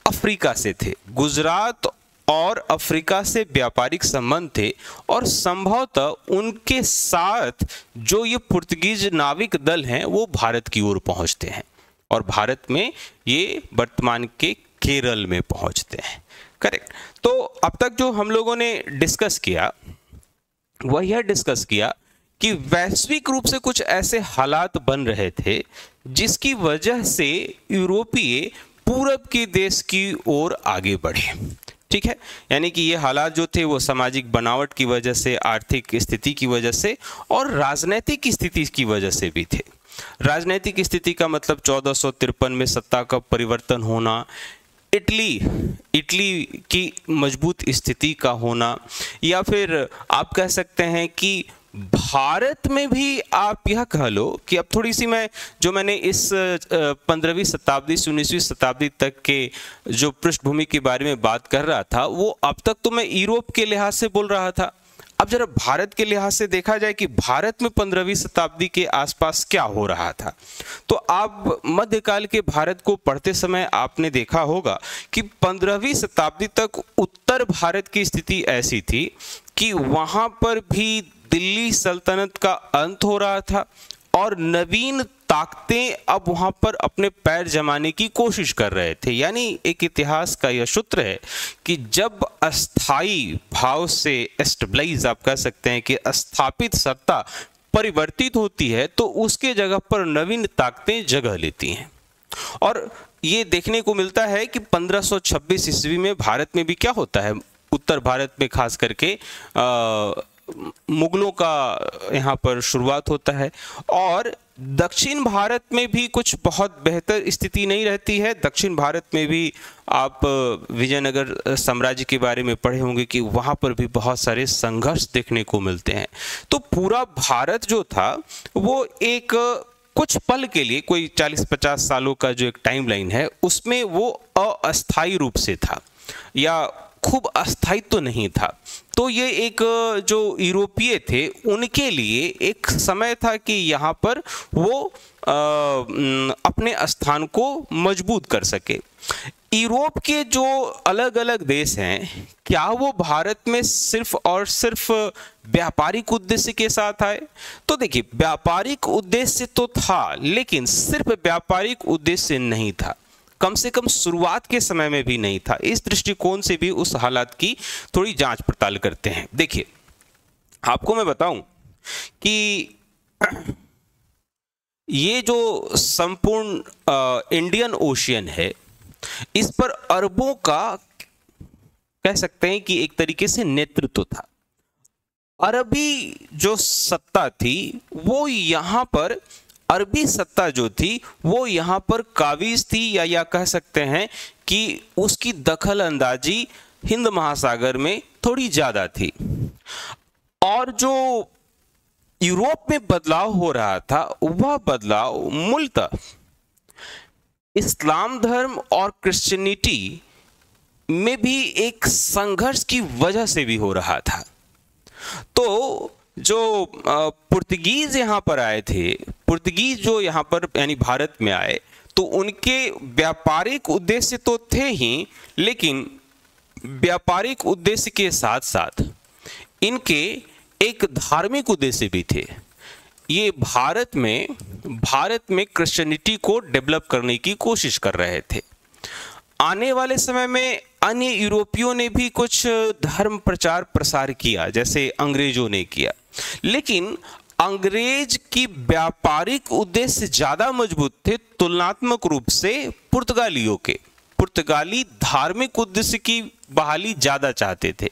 अफ्रीका से थे। गुजरात और अफ्रीका से व्यापारिक संबंध थे, और संभवतः उनके साथ जो ये पुर्तगीज नाविक दल हैं वो भारत की ओर पहुंचते हैं, और भारत में ये वर्तमान के केरल में पहुंचते हैं। करेक्ट। तो अब तक जो हम लोगों ने डिस्कस किया वह यह डिस्कस किया कि वैश्विक रूप से कुछ ऐसे हालात बन रहे थे जिसकी वजह से यूरोपीय पूरब के देश की ओर आगे बढ़े। ठीक है, यानी कि ये हालात जो थे वो सामाजिक बनावट की वजह से, आर्थिक स्थिति की वजह से और राजनीतिक स्थिति की वजह से भी थे। राजनीतिक स्थिति का मतलब 1453 में सत्ता का परिवर्तन होना, इटली की मजबूत स्थिति का होना, या फिर आप कह सकते हैं कि भारत में भी आप यह कह लो कि अब थोड़ी सी मैंने इस 15वीं शताब्दी से 19वीं शताब्दी तक के जो पृष्ठभूमि के बारे में बात कर रहा था वो अब तक तो मैं यूरोप के लिहाज से बोल रहा था। अब जरा भारत के लिहाज से देखा जाए कि भारत में 15वीं शताब्दी के आसपास क्या हो रहा था, तो आप मध्यकाल के भारत को पढ़ते समय आपने देखा होगा कि 15वीं शताब्दी तक उत्तर भारत की स्थिति ऐसी थी कि वहां पर भी दिल्ली सल्तनत का अंत हो रहा था और नवीन ताकतें अब वहां पर अपने पैर जमाने की कोशिश कर रहे थे। यानी एक इतिहास का यह सूत्र है कि जब अस्थाई भाव से एस्टेब्लाइज, आप कह सकते हैं कि स्थापित सत्ता परिवर्तित होती है तो उसके जगह पर नवीन ताकतें जगह लेती हैं। और ये देखने को मिलता है कि 1526 ईस्वी में भारत में भी क्या होता है, उत्तर भारत में खास करके मुगलों का यहाँ पर शुरुआत होता है। और दक्षिण भारत में भी कुछ बहुत बेहतर स्थिति नहीं रहती है। दक्षिण भारत में भी आप विजयनगर साम्राज्य के बारे में पढ़े होंगे कि वहाँ पर भी बहुत सारे संघर्ष देखने को मिलते हैं। तो पूरा भारत जो था वो एक कुछ पल के लिए, कोई 40-50 सालों का जो एक टाइमलाइन है, उसमें वो अस्थायी रूप से था या खूब अस्थायित्व तो नहीं था। तो ये एक जो यूरोपीय थे उनके लिए एक समय था कि यहाँ पर वो अपने स्थान को मजबूत कर सके। यूरोप के जो अलग अलग देश हैं, क्या वो भारत में सिर्फ और सिर्फ व्यापारिक उद्देश्य के साथ आए? तो देखिए, व्यापारिक उद्देश्य तो था, लेकिन सिर्फ व्यापारिक उद्देश्य नहीं था, कम से कम शुरुआत के समय में भी नहीं था। इस दृष्टिकोण से भी उस हालात की थोड़ी जांच पड़ताल करते हैं। देखिए, आपको मैं बताऊं कि ये जो संपूर्ण इंडियन ओशियन है, इस पर अरबों का कह सकते हैं कि एक तरीके से नेतृत्व था। अरबी जो सत्ता थी वो यहाँ पर, अरबी सत्ता जो थी वो यहाँ पर काबिज थी, या कह सकते हैं कि उसकी दखल अंदाजी हिंद महासागर में थोड़ी ज्यादा थी। और जो यूरोप में बदलाव हो रहा था वह बदलाव मूलतः इस्लाम धर्म और क्रिश्चियनिटी में भी एक संघर्ष की वजह से भी हो रहा था। तो जो पुर्तगीज यहाँ पर आए थे, पुर्तगीज जो यहाँ पर यानी भारत में आए, तो उनके व्यापारिक उद्देश्य तो थे ही, लेकिन व्यापारिक उद्देश्य के साथ साथ इनके एक धार्मिक उद्देश्य भी थे। ये भारत में क्रिश्चियनिटी को डेवलप करने की कोशिश कर रहे थे। आने वाले समय में अन्य यूरोपियों ने भी कुछ धर्म प्रचार प्रसार किया, जैसे अंग्रेजों ने किया, लेकिन अंग्रेज की व्यापारिक उद्देश्य ज्यादा मजबूत थे तुलनात्मक रूप से पुर्तगालियों के। पुर्तगाली धार्मिक उद्देश्य की बहाली ज्यादा चाहते थे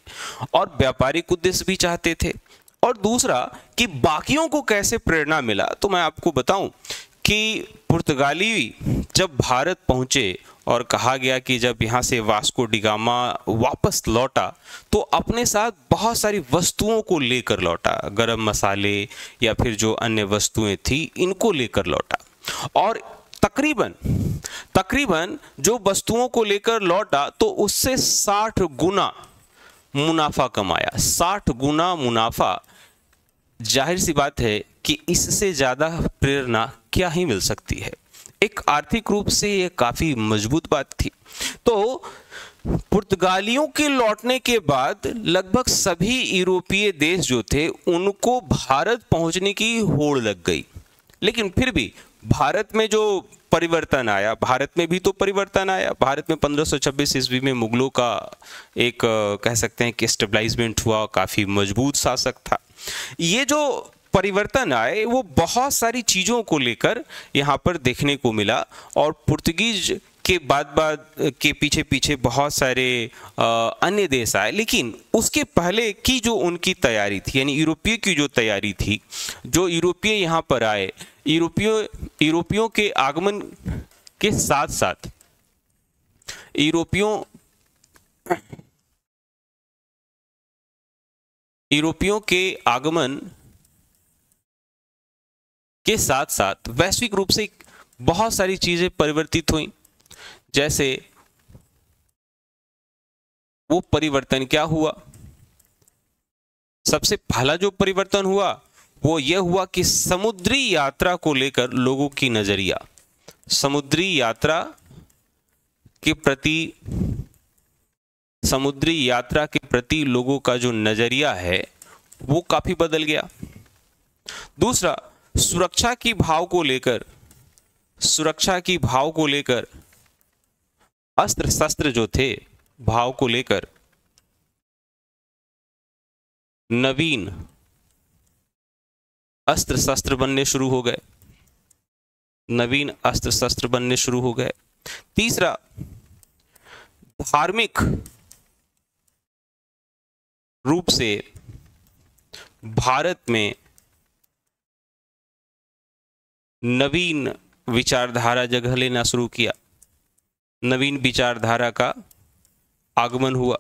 और व्यापारिक उद्देश्य भी चाहते थे। और दूसरा कि बाकियों को कैसे प्रेरणा मिला, तो मैं आपको बताऊं कि पुर्तगाली जब भारत पहुंचे और कहा गया कि जब यहाँ से वास्को डी गामा वापस लौटा तो अपने साथ बहुत सारी वस्तुओं को लेकर लौटा, गरम मसाले या फिर जो अन्य वस्तुएं थी इनको लेकर लौटा। और तकरीबन जो वस्तुओं को लेकर लौटा तो उससे 60 गुना मुनाफा कमाया। 60 गुना मुनाफा, जाहिर सी बात है कि इससे ज्यादा प्रेरणा क्या ही मिल सकती है। एक आर्थिक रूप से ये काफी मजबूत बात थी। तो पुर्तगालियों के लौटने के बाद लगभग सभी यूरोपीय देश जो थे उनको भारत पहुंचने की होड़ लग गई। लेकिन फिर भी भारत में जो परिवर्तन आया, भारत में भी तो परिवर्तन आया। भारत में 1526 ईस्वी में मुगलों का एक कह सकते हैं कि स्टेबलाइजमेंट हुआ, काफी मजबूत शासक था। ये जो परिवर्तन आए वो बहुत सारी चीज़ों को लेकर यहाँ पर देखने को मिला। और पुर्तगीज के बाद के पीछे बहुत सारे अन्य देश आए। लेकिन उसके पहले की जो उनकी तैयारी थी, यानी यूरोपीय की जो तैयारी थी, जो यूरोपीय यहाँ पर आए, यूरोपियों के आगमन के साथ साथ यूरोपियों के आगमन के साथ साथ वैश्विक रूप से बहुत सारी चीजें परिवर्तित हुई। जैसे वो परिवर्तन क्या हुआ? सबसे पहला जो परिवर्तन हुआ वो ये हुआ कि समुद्री यात्रा को लेकर लोगों की नजरिया, समुद्री यात्रा के प्रति लोगों का जो नजरिया है वो काफी बदल गया। दूसरा, सुरक्षा की भाव को लेकर अस्त्र शस्त्र जो थे, भाव को लेकर नवीन अस्त्र शस्त्र बनने शुरू हो गए। तीसरा, धार्मिक रूप से भारत में नवीन विचारधारा जगह लेना शुरू किया, नवीन विचारधारा का आगमन हुआ।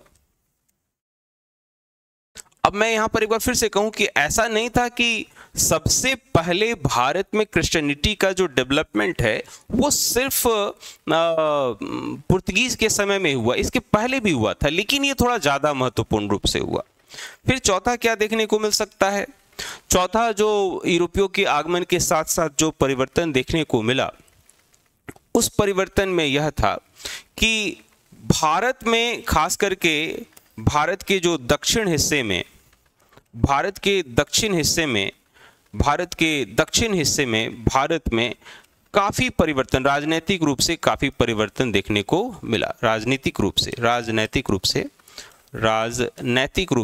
अब मैं यहां पर एक बार फिर से कहूं कि ऐसा नहीं था कि सबसे पहले भारत में क्रिश्चियनिटी का जो डेवलपमेंट है वो सिर्फ पुर्तगीज के समय में हुआ, इसके पहले भी हुआ था, लेकिन ये थोड़ा ज्यादा महत्वपूर्ण रूप से हुआ। फिर चौथा क्या देखने को मिल सकता है? चौथा जो यूरोपियों के आगमन के साथ साथ जो परिवर्तन देखने को मिला, उस परिवर्तन में यह था कि भारत में, खास करके भारत के जो दक्षिण हिस्से में, भारत के दक्षिण हिस्से में भारत में काफी परिवर्तन, राजनीतिक रूप से काफी परिवर्तन देखने को मिला। राजनीतिक रूप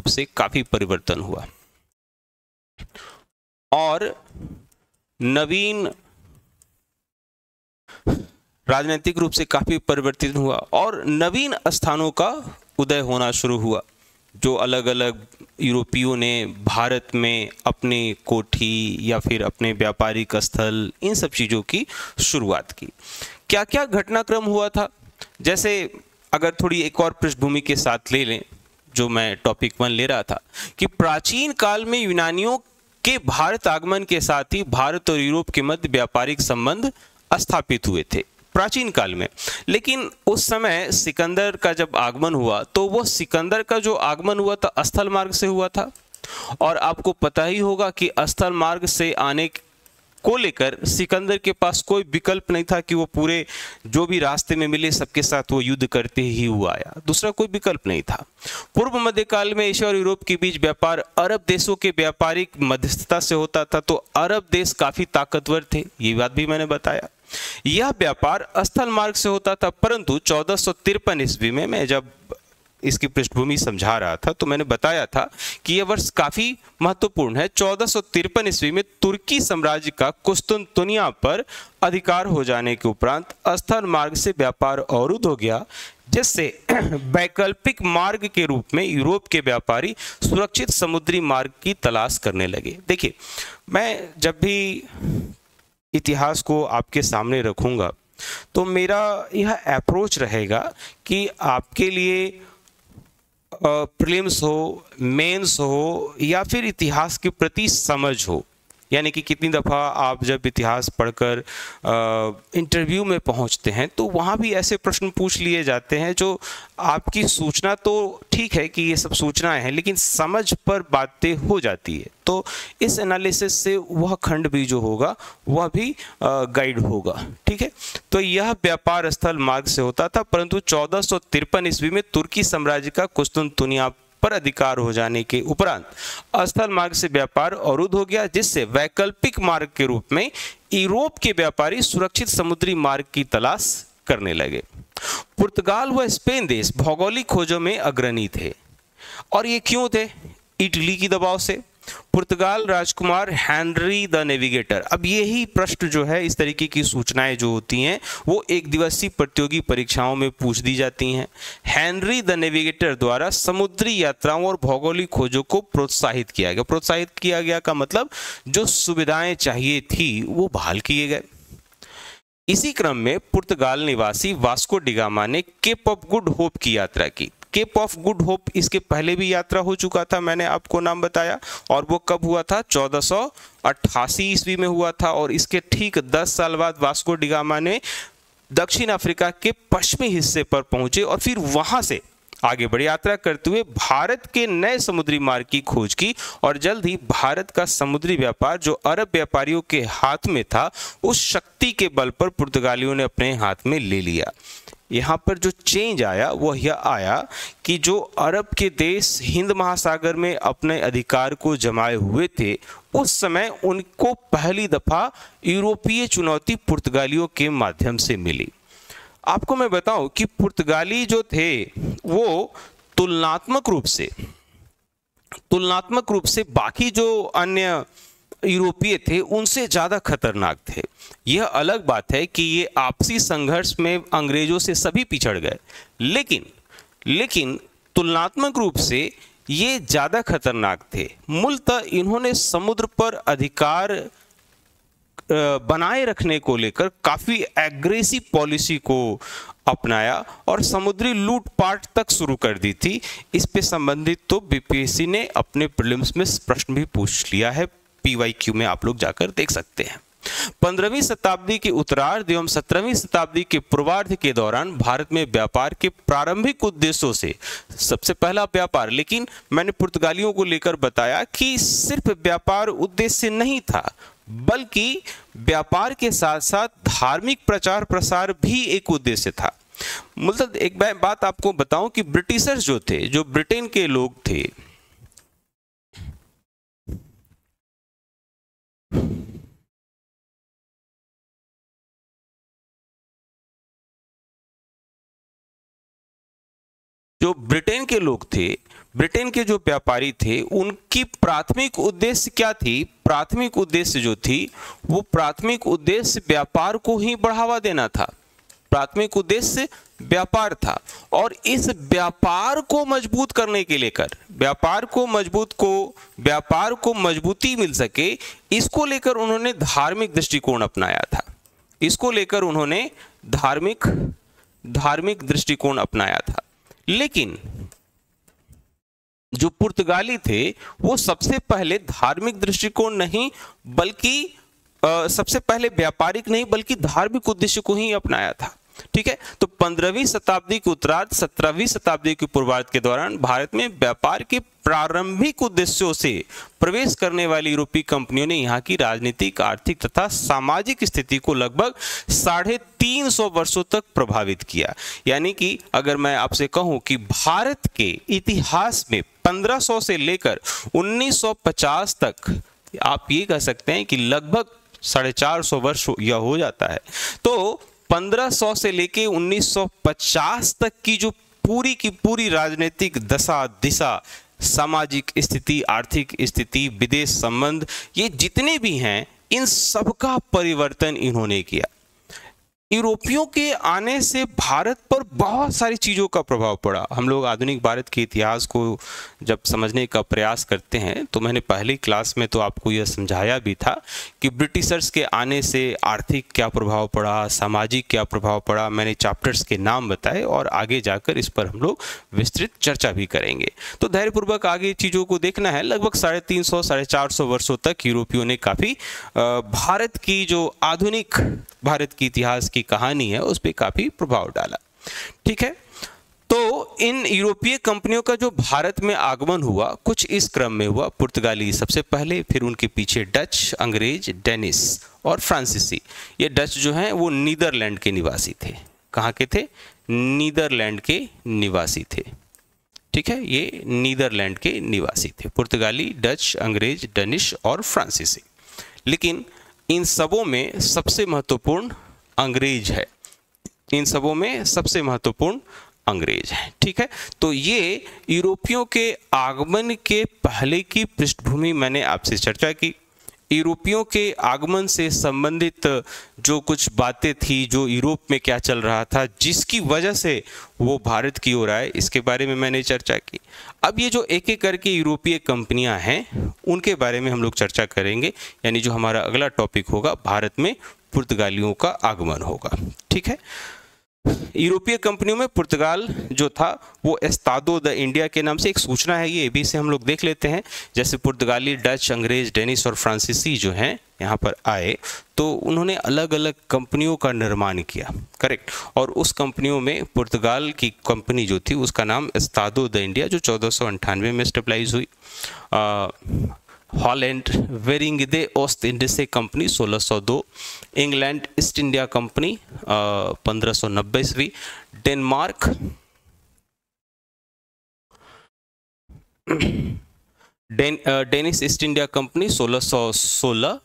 से काफी परिवर्तन हुआ और नवीन राजनीतिक रूप से काफी परिवर्तित हुआ और नवीन स्थानों का उदय होना शुरू हुआ। जो अलग अलग यूरोपियों ने भारत में अपने कोठी या फिर अपने व्यापारिक स्थल, इन सब चीज़ों की शुरुआत की। क्या क्या घटनाक्रम हुआ था? जैसे अगर थोड़ी एक और पृष्ठभूमि के साथ ले लें, जो मैं टॉपिक 1 ले रहा था, कि प्राचीन काल में यूनानियों के भारत आगमन के साथ ही भारत और यूरोप के मध्य व्यापारिक संबंध स्थापित हुए थे प्राचीन काल में। लेकिन उस समय सिकंदर का जब आगमन हुआ तो वो सिकंदर का जो आगमन हुआ था स्थल मार्ग से हुआ था, और आपको पता ही होगा कि स्थल मार्ग से आने को लेकर सिकंदर के पास कोई विकल्प नहीं था कि वो पूरे जो भी रास्ते में मिले सबके साथ वो युद्ध करते ही हुआ आया, दूसरा कोई विकल्प नहीं था। पूर्व मध्यकाल में एशिया और यूरोप के बीच व्यापार अरब देशों के व्यापारिक मध्यस्थता से होता था, तो अरब देश काफी ताकतवर थे, ये बात भी मैंने बताया। यह व्यापार स्थल मार्ग से होता था, परंतु 1453 ईस्वी में मैं जब इसकी पृष्ठभूमि समझा रहा था तो मैंने बताया था कि यह वर्ष काफी महत्वपूर्ण है। 1453 ईस्वी में तुर्की साम्राज्य का कुस्तुनतुनिया पर अधिकार हो जाने के उपरांत स्थल मार्ग से व्यापार अवरुद्ध हो गया, जिससे वैकल्पिक मार्ग के रूप में यूरोप के व्यापारी सुरक्षित समुद्री मार्ग की तलाश करने लगे। देखिए, मैं जब भी इतिहास को आपके सामने रखूंगा तो मेरा यह अप्रोच रहेगा कि आपके लिए प्रीलिम्स हो, मेंस हो या फिर इतिहास के प्रति समझ हो, यानी कि कितनी दफ़ा आप जब इतिहास पढ़कर इंटरव्यू में पहुंचते हैं तो वहाँ भी ऐसे प्रश्न पूछ लिए जाते हैं जो आपकी सूचना, तो ठीक है कि ये सब सूचनाएं हैं, लेकिन समझ पर बातें हो जाती है। तो इस एनालिसिस से वह खंड भी जो होगा वह भी गाइड होगा, ठीक है। तो यह व्यापार स्थल मार्ग से होता था, परंतु 1453 ईस्वी में तुर्की साम्राज्य का कुस्तुनतुनिया पर अधिकार हो जाने के उपरांत स्थल मार्ग से व्यापार अवरुद्ध हो गया, जिससे वैकल्पिक मार्ग के रूप में यूरोप के व्यापारी सुरक्षित समुद्री मार्ग की तलाश करने लगे। पुर्तगाल व स्पेन देश भौगोलिक खोजों में अग्रणी थे, और ये क्यों थे? इटली की दबाव से। पुर्तगाल राजकुमार हेनरी द नेविगेटर, अब यही प्रश्न जो है, इस तरीके की सूचनाएं जो होती हैं वो एक दिवसीय प्रतियोगी परीक्षाओं में पूछ दी जाती हैं। हेनरी द नेविगेटर द्वारा समुद्री यात्राओं और भौगोलिक खोजों को प्रोत्साहित किया गया। प्रोत्साहित किया गया का मतलब जो सुविधाएं चाहिए थी वो बहाल किए गए। इसी क्रम में पुर्तगाल निवासी वास्को डिगामा ने केप ऑफ गुड होप की यात्रा की। केप ऑफ गुड होप इसके पहले भी यात्रा हो चुका था, मैंने आपको नाम बताया, और वो कब हुआ था? 1488 ईस्वी में हुआ था, और इसके ठीक 10 साल बाद वास्को डिगामा ने दक्षिण अफ्रीका के पश्चिमी हिस्से पर पहुंचे और फिर वहां से आगे बढ़ी यात्रा करते हुए भारत के नए समुद्री मार्ग की खोज की, और जल्द ही भारत का समुद्री व्यापार जो अरब व्यापारियों के हाथ में था, उस शक्ति के बल पर पुर्तगालियों ने अपने हाथ में ले लिया। यहाँ पर जो चेंज आया वह यह आया कि जो अरब के देश हिंद महासागर में अपने अधिकार को जमाए हुए थे, उस समय उनको पहली दफा यूरोपीय चुनौती पुर्तगालियों के माध्यम से मिली। आपको मैं बताऊं कि पुर्तगाली जो थे वो तुलनात्मक रूप से बाकी जो अन्य यूरोपीय थे उनसे ज़्यादा खतरनाक थे। यह अलग बात है कि ये आपसी संघर्ष में अंग्रेजों से सभी पिछड़ गए, लेकिन तुलनात्मक रूप से ये ज़्यादा खतरनाक थे। मूलतः इन्होंने समुद्र पर अधिकार बनाए रखने को लेकर काफ़ी एग्रेसिव पॉलिसी को अपनाया और समुद्री लूटपाट तक शुरू कर दी थी। इस पे संबंधित तो बीपीएससी ने अपने प्रीलिम्स में प्रश्न भी पूछ लिया है, पीवाईक्यू में आप लोग जाकर देख सकते हैं। 15वीं शताब्दी के उत्तरार्ध एवं 17वीं शताब्दी के पूर्वार्ध के दौरान भारत में व्यापार के प्रारंभिक उद्देश्यों से सबसे पहला व्यापार, लेकिन मैंने पुर्तगालियों को लेकर बताया कि सिर्फ व्यापार उद्देश्य नहीं था, बल्कि व्यापार के साथ साथ धार्मिक प्रचार प्रसार भी एक उद्देश्य था। मतलब एक बात आपको बताऊं कि ब्रिटिशर्स जो थे, जो ब्रिटेन के लोग थे, जो ब्रिटेन के लोग थे, ब्रिटेन के जो व्यापारी थे, उनकी प्राथमिक उद्देश्य क्या थी? प्राथमिक उद्देश्य जो थी वो प्राथमिक उद्देश्य व्यापार को ही बढ़ावा देना था। प्राथमिक उद्देश्य व्यापार था और इस व्यापार को मजबूत करने के लेकर व्यापार को मजबूती मिल सके, इसको लेकर उन्होंने धार्मिक दृष्टिकोण अपनाया था। इसको लेकर उन्होंने धार्मिक दृष्टिकोण अपनाया था। लेकिन जो पुर्तगाली थे वो सबसे पहले धार्मिक दृष्टिकोण नहीं बल्कि सबसे पहले व्यापारिक नहीं बल्कि धार्मिक उद्देश्य को ही अपनाया था। ठीक है, तो 15वीं शताब्दी के उत्तरार्ध 17वीं शताब्दी के पूर्वार्ध के दौरान भारत में व्यापार के प्रारंभिक उद्देश्यों से प्रवेश करने वाली यूरोपीय कंपनियों ने यहाँ की राजनीतिक, आर्थिक तथा सामाजिक स्थिति को लगभग 350 वर्षों तक प्रभावित किया। यानी कि अगर मैं आपसे कहूं कि भारत के इतिहास में 1500 से लेकर 1950 तक आप ये कह सकते हैं कि लगभग 450 वर्ष यह हो जाता है। तो 1500 से लेके 1950 तक की जो पूरी की पूरी राजनीतिक दशा दिशा, सामाजिक स्थिति, आर्थिक स्थिति, विदेश संबंध, ये जितने भी हैं इन सबका परिवर्तन इन्होंने किया। यूरोपियों के आने से भारत पर बहुत सारी चीज़ों का प्रभाव पड़ा। हम लोग आधुनिक भारत के इतिहास को जब समझने का प्रयास करते हैं तो मैंने पहली क्लास में तो आपको यह समझाया भी था कि ब्रिटिशर्स के आने से आर्थिक क्या प्रभाव पड़ा, सामाजिक क्या प्रभाव पड़ा। मैंने चैप्टर्स के नाम बताए और आगे जाकर इस पर हम लोग विस्तृत चर्चा भी करेंगे। तो धैर्यपूर्वक आगे चीज़ों को देखना है। लगभग 350-450 वर्षों तक यूरोपियों ने काफ़ी भारत की जो आधुनिक भारत की इतिहास की कहानी है उस पर काफी प्रभाव डाला। ठीक है, तो इन यूरोपीय कंपनियों का जो भारत में आगमन हुआ कुछ इस क्रम में हुआ। पुर्तगाली सबसे पहले, फिर उनके पीछे डच, अंग्रेज, डेनिस और फ्रांसीसी। ये डच जो हैं वो नीदरलैंड के निवासी थे। कहाँ के थे? नीदरलैंड के निवासी थे। ठीक है, ये नीदरलैंड के निवासी थे। पुर्तगाली, डच, अंग्रेज, डेनिश और फ्रांसीसी। लेकिन इन सबों में सबसे महत्वपूर्ण अंग्रेज है। इन सबों में सबसे महत्वपूर्ण अंग्रेज है। ठीक है, तो ये यूरोपियों के आगमन के पहले की पृष्ठभूमि मैंने आपसे चर्चा की। यूरोपियों के आगमन से संबंधित जो कुछ बातें थी, जो यूरोप में क्या चल रहा था, जिसकी वजह से वो भारत की ओर आए, इसके बारे में मैंने चर्चा की। अब ये जो एक एक करके यूरोपीय कंपनियां हैं उनके बारे में हम लोग चर्चा करेंगे। यानी जो हमारा अगला टॉपिक होगा, भारत में पुर्तगालियों का आगमन होगा। ठीक है, यूरोपीय कंपनियों में पुर्तगाल जो था वो एस्तादो द इंडिया के नाम से एक सूचना है, ये भी से हम लोग देख लेते हैं। जैसे पुर्तगाली, डच, अंग्रेज, डेनिस और फ्रांसीसी जो हैं यहाँ पर आए तो उन्होंने अलग अलग कंपनियों का निर्माण किया। करेक्ट, और उस कंपनियों में पुर्तगाल की कंपनी जो थी उसका नाम एस्तादो द इंडिया, जो 1498 में स्टेबलाइज हुई। Holland Verenigde Oost Indische company 1602, England East India company 1590 ईस्वी, Denmark Danish East India company 1616,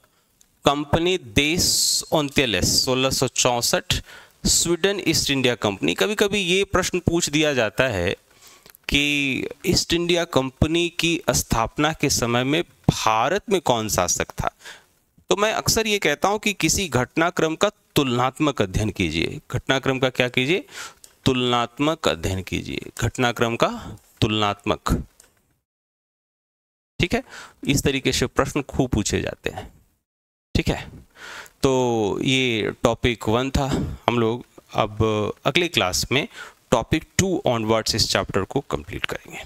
company देश ओंतेलेस 1664, स्वीडन ईस्ट इंडिया कंपनी। कभी कभी ये प्रश्न पूछ दिया जाता है कि ईस्ट इंडिया कंपनी की स्थापना के समय में भारत में कौन शासक था। तो मैं अक्सर ये कहता हूं कि किसी घटनाक्रम का तुलनात्मक अध्ययन कीजिए। घटनाक्रम का क्या कीजिए? तुलनात्मक अध्ययन कीजिए। घटनाक्रम का तुलनात्मक ठीक है, इस तरीके से प्रश्न खूब पूछे जाते हैं। ठीक है, तो ये टॉपिक 1 था। हम लोग अब अगले क्लास में टॉपिक 2 ऑनवर्ड्स इस चैप्टर को कंप्लीट करेंगे।